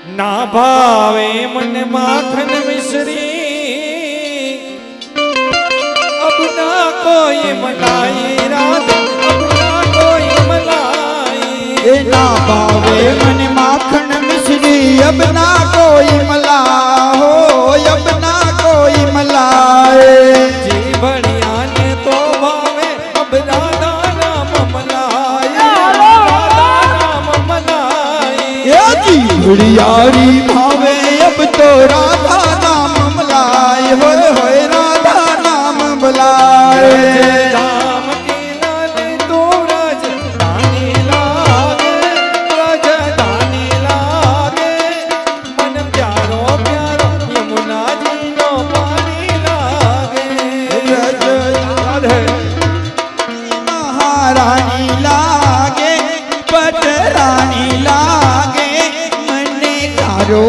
ના ભાવે મને માખન મિશ્રી અબ ના કોઈ મલાઈ રાધા અબ ના કોઈ મલાઈ એ ના ભાવે મને માખણ મિશ્રી અબ ના કોઈ મલા હો અબ ના કોઈ મલાए જી ભણિયા ને તો ભાવે અબ રાધા નામ મલાઈ રાધા નામ મલાઈ એ જીવડિયારી ભાવે અબ તો રાધા નામ મલાए હોય રાધા નામ મલાए રામ કી લાલ તો રાજધાની લાગે રાજધાની લાગે મન પ્યારો પ્યારો યમુનાજી નો પાણી લાગે રાધે મહારાણી લાગે પટરાણી લાગે મને કારો